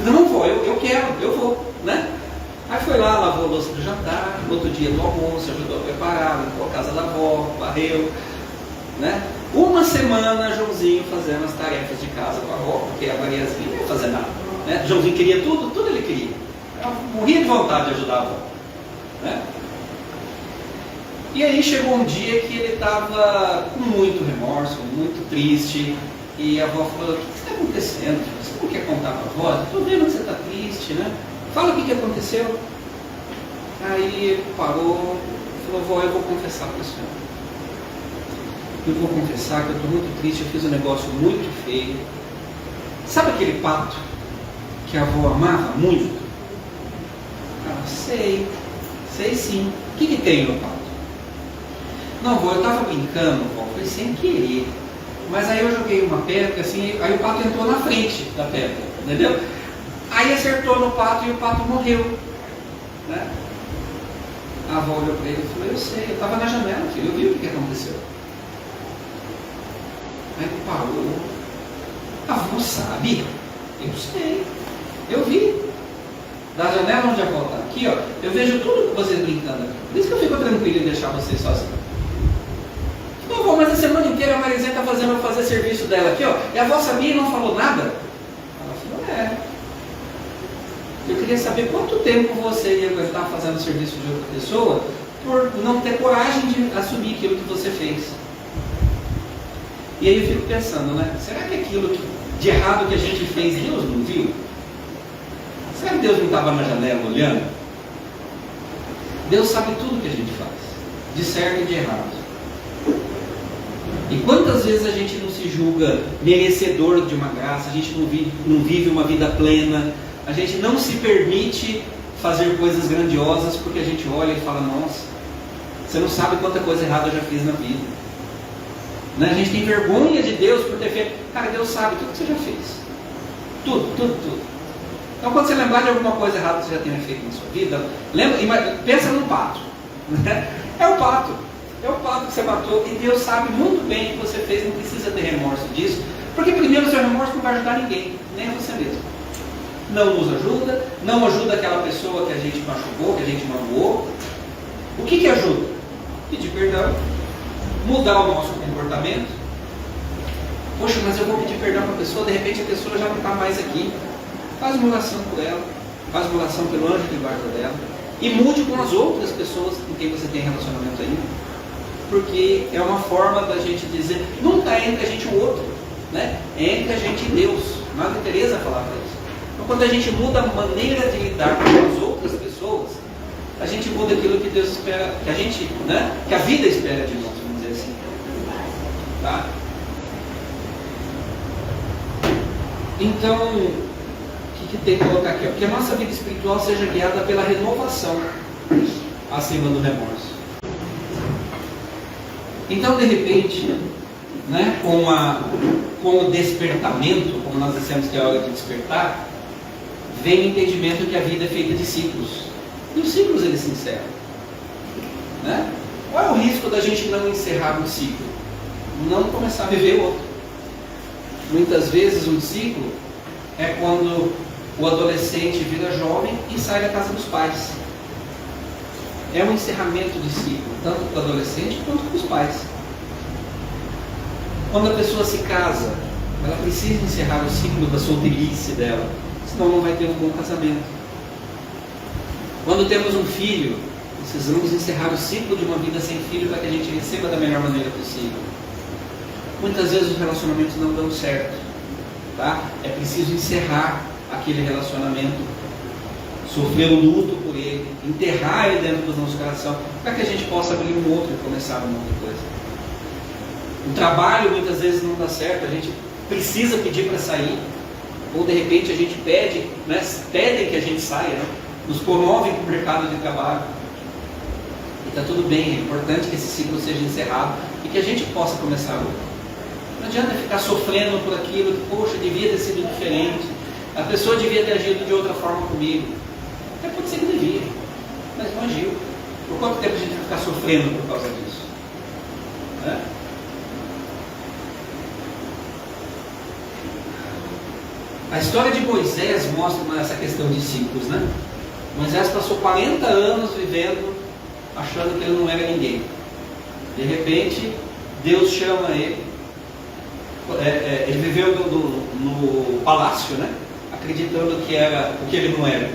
Não vou, eu quero, eu vou, né? Aí foi lá, lavou a louça do jantar, no outro dia do almoço, ajudou a preparar, limpou a casa da avó, varreu, né? Uma semana, Joãozinho fazendo as tarefas de casa com a avó, porque a Mariazinha não ia fazer nada, né? Joãozinho queria tudo ele queria. Ela morria de vontade de ajudar a avó, né? E aí chegou um dia que ele estava com muito remorso, muito triste, e a avó falou, o que está acontecendo? Você não quer contar para a avó? Estou vendo que você está triste, né? Fala o que aconteceu. Aí ele parou e falou, vó, eu vou confessar para a senhora. Eu vou confessar que eu estou muito triste, eu fiz um negócio muito feio. Sabe aquele pato que a avó amava muito? Ela, sei sim. O que tem no pato? Não, vó, eu estava brincando, vó, foi sem querer. Mas aí eu joguei uma pedra, assim, aí o pato entrou na frente da pedra, entendeu? Aí acertou no pato e o pato morreu, né? A avó olhou para ele e falou, eu sei, eu estava na janela, filho, eu vi o que aconteceu. Aí ele parou, a avó sabe? Eu sei, eu vi. Da janela onde a avó está, aqui ó, eu vejo tudo que vocês brincando aqui. Por isso que eu fico tranquilo em deixar vocês sozinhos. Não, avó, mas a semana inteira a Mariazinha está fazendo eu fazer serviço dela aqui, ó, e a avó sabia e não falou nada? Ela falou, eu queria saber quanto tempo você ia aguentar fazendo serviço de outra pessoa por não ter coragem de assumir aquilo que você fez. E aí eu fico pensando, né? Será que aquilo de errado que a gente fez, Deus não viu? Será que Deus não estava na janela olhando? Deus sabe tudo que a gente faz, de certo e de errado. E quantas vezes a gente não se julga merecedor de uma graça, a gente não vive uma vida plena, a gente não se permite fazer coisas grandiosas porque a gente olha e fala, nossa, você não sabe quanta coisa errada eu já fiz na vida. Né? A gente tem vergonha de Deus por ter feito. Cara, Deus sabe tudo que você já fez. Tudo. Então quando você lembrar de alguma coisa errada que você já tenha feito na sua vida, pensa num pato. Né? É o pato que você matou, e Deus sabe muito bem o que você fez, não precisa ter remorso disso, porque primeiro o seu remorso não vai ajudar ninguém, nem a você mesmo. Não nos ajuda, não ajuda aquela pessoa que a gente machucou, que a gente magoou. O que ajuda? Pedir perdão, mudar o nosso comportamento. Poxa, mas eu vou pedir perdão para a pessoa, de repente a pessoa já não está mais aqui. Faz uma oração por ela, faz uma oração pelo anjo que guarda dela, e mude com as outras pessoas com quem você tem relacionamento ainda. Porque é uma forma da gente dizer, não está entre a gente e o outro, né? É entre a gente e Deus. Madre Teresa falava isso. Então quando a gente muda a maneira de lidar com as outras pessoas, a gente muda aquilo que Deus espera, que a gente, né? Que a vida espera de nós, vamos dizer assim. Tá? Então, o que tem que colocar aqui? Que a nossa vida espiritual seja guiada pela renovação acima do remorso. Então, de repente, né, com o despertamento, como nós dissemos que é a hora de despertar, vem o entendimento que a vida é feita de ciclos. E os ciclos, eles se encerram. Né? Qual é o risco da gente não encerrar um ciclo? Não começar a viver outro. Muitas vezes um ciclo é quando o adolescente vira jovem e sai da casa dos pais. É um encerramento de ciclo, tanto para o adolescente quanto para os pais. Quando a pessoa se casa, ela precisa encerrar o ciclo da solteirice dela, senão não vai ter um bom casamento. Quando temos um filho, precisamos encerrar o ciclo de uma vida sem filho para que a gente receba da melhor maneira possível. Muitas vezes os relacionamentos não dão certo, tá? É preciso encerrar aquele relacionamento, sofrer o luto por ele, enterrar ele dentro do nosso coração, para que a gente possa abrir um outro e começar uma outra coisa. O trabalho muitas vezes não dá certo, a gente precisa pedir para sair, ou de repente a gente pede, né, pedem que a gente saia, né? Nos promovem para o mercado de trabalho. E está tudo bem, é importante que esse ciclo seja encerrado e que a gente possa começar outro. Não adianta ficar sofrendo por aquilo, que, poxa, devia ter sido diferente, a pessoa devia ter agido de outra forma comigo. Até pode ser que devia, mas não agiu. Por quanto tempo a gente vai ficar sofrendo por causa disso? Né? A história de Moisés mostra essa questão de ciclos, né? Moisés passou 40 anos vivendo, achando que ele não era ninguém. De repente, Deus chama ele. Ele viveu no palácio, né? Acreditando que era o que ele não era,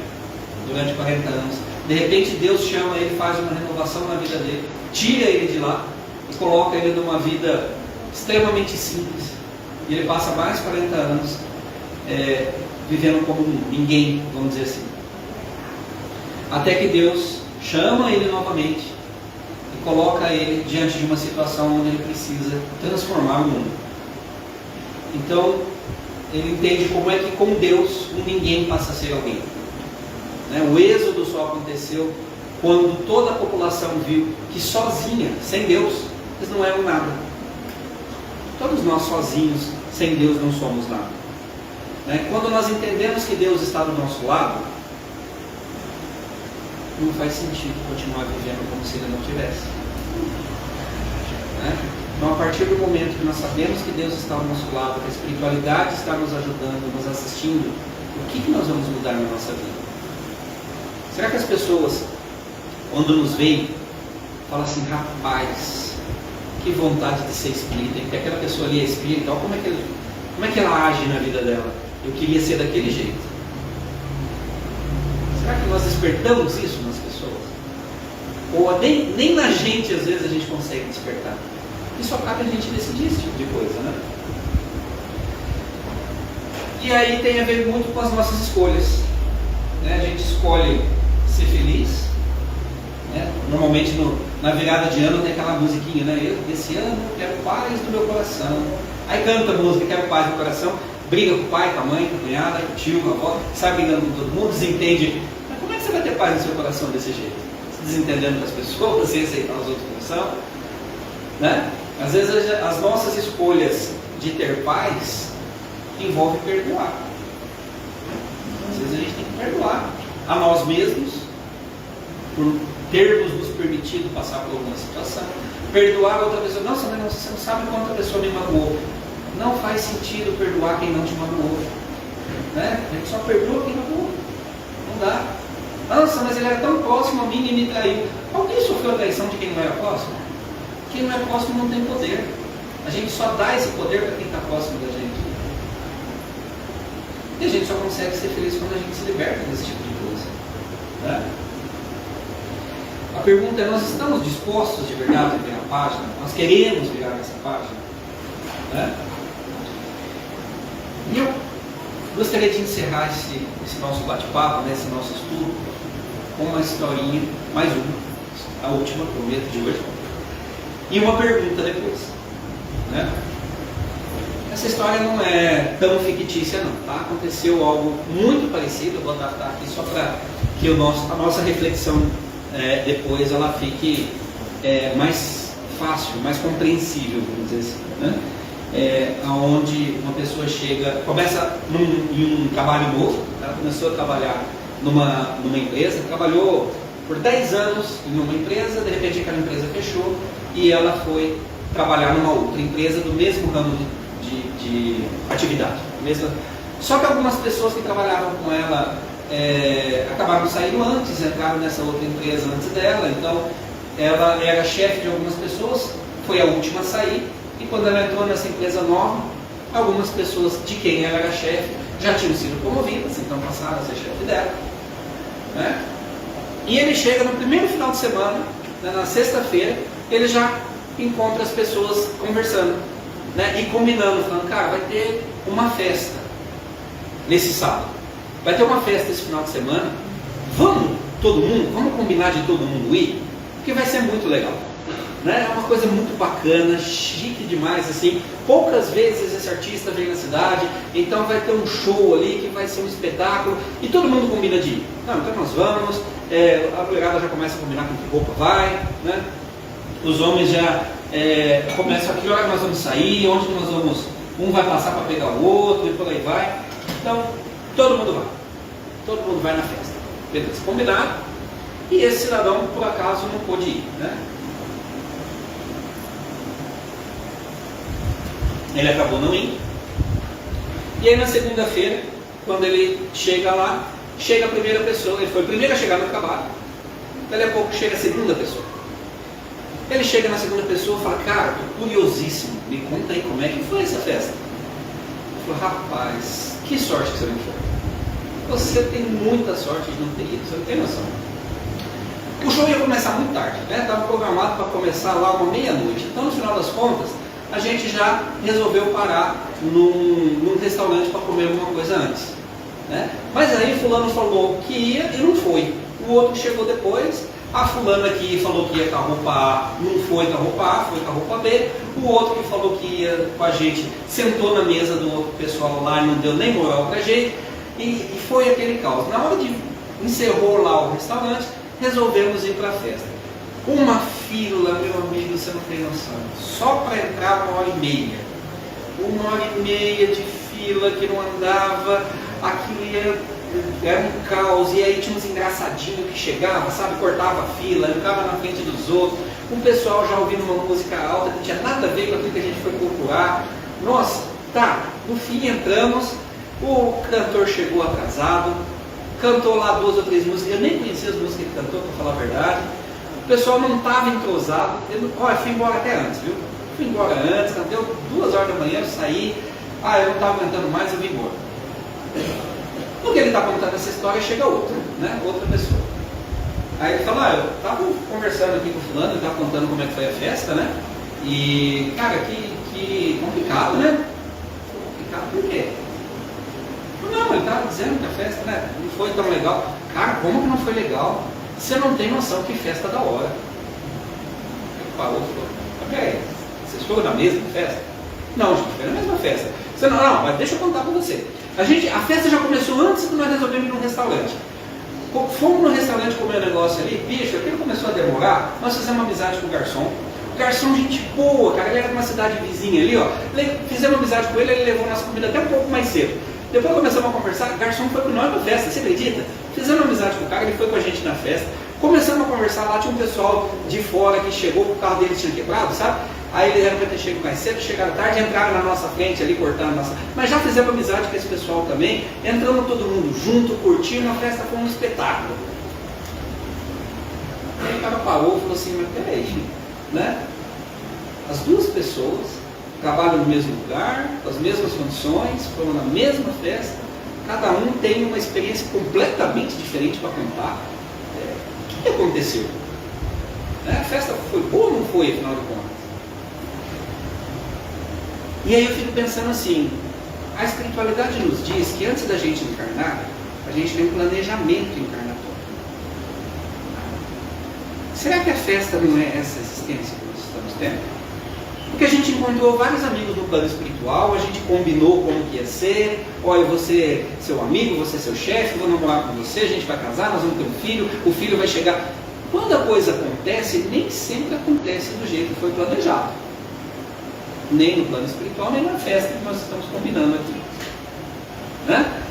durante 40 anos. De repente, Deus chama ele, faz uma renovação na vida dele, tira ele de lá e coloca ele numa vida extremamente simples. E ele passa mais 40 anos vivendo como ninguém, vamos dizer assim. Até que Deus chama ele novamente e coloca ele diante de uma situação onde ele precisa transformar o mundo. Então, ele entende como é que com Deus um ninguém passa a ser alguém. Né? O êxodo só aconteceu quando toda a população viu que sozinha, sem Deus, eles não eram nada. Todos nós sozinhos, sem Deus, não somos nada. Né? Quando nós entendemos que Deus está do nosso lado, não faz sentido continuar vivendo como se Ele não tivesse. Né? Então, a partir do momento que nós sabemos que Deus está ao nosso lado, que a espiritualidade está nos ajudando, nos assistindo, o que nós vamos mudar na nossa vida? Será que as pessoas, quando nos veem, falam assim, rapaz, que vontade de ser espírita, porque aquela pessoa ali é espírita, olha como é que ela age na vida dela? Eu queria ser daquele jeito. Será que nós despertamos isso nas pessoas? Ou nem na gente, às vezes, a gente consegue despertar. Isso acaba a gente decidir esse tipo de coisa, né? E aí tem a ver muito com as nossas escolhas. Né? A gente escolhe ser feliz. Né? Normalmente na virada de ano tem aquela musiquinha, né? Esse ano eu quero paz do meu coração. Aí canta a música, quero paz do coração, briga com o pai, com a mãe, com a cunhada, com o tio, com a avó, sai brigando com todo mundo, desentende. Mas como é que você vai ter paz no seu coração desse jeito? Se desentendendo das pessoas, sem aceitar os outros como são. Né? Às vezes as nossas escolhas de ter paz envolvem perdoar. Às vezes a gente tem que perdoar a nós mesmos por termos nos permitido passar por alguma situação. Perdoar outra pessoa. Nossa, mas você não sabe quanto a pessoa me magoou. Não faz sentido perdoar quem não te magoou. Né? A gente só perdoa quem magoou. Não dá. Nossa, mas ele era tão próximo a mim e me traiu. Alguém sofreu a traição de quem não era próximo? Quem não é próximo não tem poder. A gente só dá esse poder para quem está próximo da gente. E a gente só consegue ser feliz quando a gente se liberta desse tipo de coisa. Né? A pergunta é, nós estamos dispostos de verdade a virar a página? Nós queremos virar essa página? Né? E eu gostaria de encerrar esse nosso bate-papo, né, esse nosso estudo, com uma historinha, mais uma, a última, prometo, de hoje. E uma pergunta depois. Né? Essa história não é tão fictícia não, tá? Aconteceu algo muito parecido, eu vou adaptar aqui só para que a nossa reflexão depois ela fique mais fácil, mais compreensível, vamos dizer assim. Né? Onde uma pessoa começa em um trabalho novo, ela começou a trabalhar numa empresa, trabalhou por 10 anos em uma empresa, de repente aquela empresa fechou, e ela foi trabalhar numa outra empresa do mesmo ramo de atividade. Só que algumas pessoas que trabalhavam com ela acabaram saindo antes, entraram nessa outra empresa antes dela, então ela era chefe de algumas pessoas, foi a última a sair, e quando ela entrou nessa empresa nova, algumas pessoas de quem ela era chefe já tinham sido promovidas, então passaram a ser chefe dela. Né? E ele chega no primeiro final de semana, né, na sexta-feira, ele já encontra as pessoas conversando, né, e combinando, falando, cara, vai ter uma festa nesse sábado. Vai ter uma festa esse final de semana. Vamos, todo mundo, vamos combinar de todo mundo ir, porque vai ser muito legal. Né? É uma coisa muito bacana, chique demais, assim. Poucas vezes esse artista vem na cidade, então vai ter um show ali que vai ser um espetáculo e todo mundo combina de ir. Não, então nós vamos, a mulherada já começa a combinar com que roupa vai, né? Os homens já começam a que hora nós vamos sair, onde nós vamos, um vai passar para pegar o outro e por aí vai. Então, todo mundo vai na festa. Beleza, combinado. E esse cidadão, por acaso, não pôde ir, né? Ele acabou não indo. E aí na segunda-feira, quando ele chega lá, chega a primeira pessoa. Ele foi o primeiro a chegar no trabalho. Dali a pouco chega a segunda pessoa. Ele chega na segunda pessoa e fala: cara, tô curiosíssimo, me conta aí como é que foi essa festa. Ele falou: rapaz, que sorte que você não foi. Você tem muita sorte de não ter ido, você não tem noção. O show ia começar muito tarde, né? Estava programado para começar lá uma meia-noite. Então, no final das contas, a gente já resolveu parar num restaurante para comer alguma coisa antes, né? Mas aí fulano falou que ia e não foi. O outro chegou depois. A fulana que falou que ia com a roupa A não foi com a roupa A, foi com a roupa B. O outro que falou que ia com a gente sentou na mesa do outro pessoal lá e não deu nem moral pra gente. E foi aquele caos. Na hora de encerrou lá o restaurante, resolvemos ir para a festa. Uma fila, meu amigo, você não tem noção. Só para entrar 1h30. 1h30 de fila que não andava, aquilo era um caos. E aí tinha uns engraçadinhos que chegavam, sabe, cortava a fila, ficava na frente dos outros. O pessoal já ouvindo uma música alta que não tinha nada a ver com aquilo que a gente foi procurar. Nossa, tá, no fim entramos, o cantor chegou atrasado, cantou lá 2 ou 3 músicas, eu nem conhecia as músicas que ele cantou, para falar a verdade. O pessoal não estava entrosado. Olha, fui embora até antes, viu? Fui embora antes, deu 2 horas da manhã, eu saí. Eu não estava aguentando mais, eu vim embora. No que ele está contando essa história, chega outro, né? Outra pessoa. Aí ele fala: eu estava conversando aqui com o fulano, ele estava contando como é que foi a festa, né? E, cara, que complicado, né? Complicado por quê? Não, ele estava dizendo que a festa, né, não foi tão legal. Cara, como que não foi legal? Você não tem noção que festa da hora. Ele parou e falou: ok, vocês foram na mesma festa? Não, gente, foi na mesma festa. Você não, mas deixa eu contar para você. A festa já começou antes que nós resolvemos ir num restaurante. Fomos no restaurante comer um negócio ali, bicho, aquilo começou a demorar, nós fizemos amizade com o garçom. O garçom, gente boa, cara, ele era de uma cidade vizinha ali, ó. Fizemos amizade com ele, ele levou nossa comida até um pouco mais cedo. Depois começamos a conversar, o garçom foi com nós na festa, você acredita? Fizemos amizade com o cara, ele foi com a gente na festa. Começamos a conversar lá, tinha um pessoal de fora que chegou, o carro dele tinha quebrado, sabe? Aí eles eram para ter chegado mais cedo, chegaram tarde, entraram na nossa frente ali, cortando a nossa... Mas já fizemos amizade com esse pessoal também, entramos todo mundo junto, curtindo, a festa foi um espetáculo. Aí o cara parou e falou assim: mas peraí, né? As duas pessoas trabalham no mesmo lugar, com as mesmas condições, foram na mesma festa, cada um tem uma experiência completamente diferente para contar. O que aconteceu? A festa foi boa ou não foi, afinal de contas? E aí eu fico pensando assim, a espiritualidade nos diz que antes da gente encarnar, a gente tem um planejamento encarnatório. Será que a festa não é essa existência que nós estamos tendo? Porque a gente encontrou vários amigos no plano espiritual, a gente combinou como que ia ser: olha, eu vou ser seu amigo, você seu chefe, eu vou namorar com você, a gente vai casar, nós vamos ter um filho, o filho vai chegar. Quando a coisa acontece, nem sempre acontece do jeito que foi planejado. Nem no plano espiritual, nem na festa que nós estamos combinando aqui. Né?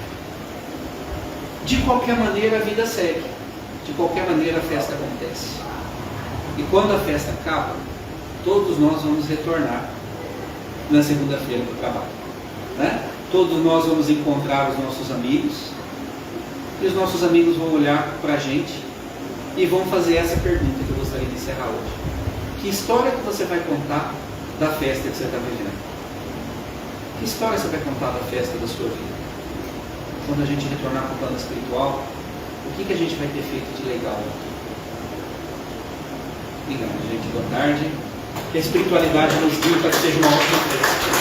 De qualquer maneira a vida segue. De qualquer maneira a festa acontece. E quando a festa acaba, todos nós vamos retornar na segunda-feira para o trabalho. Né? Todos nós vamos encontrar os nossos amigos, e os nossos amigos vão olhar para a gente e vão fazer essa pergunta que eu gostaria de encerrar hoje: que história que você vai contar da festa que você está vivendo? Que história você vai contar da festa da sua vida? Quando a gente retornar para o plano espiritual, o que a gente vai ter feito de legal aqui? Obrigado, gente. Boa tarde. Que a espiritualidade nos guie para que seja uma ótima festa.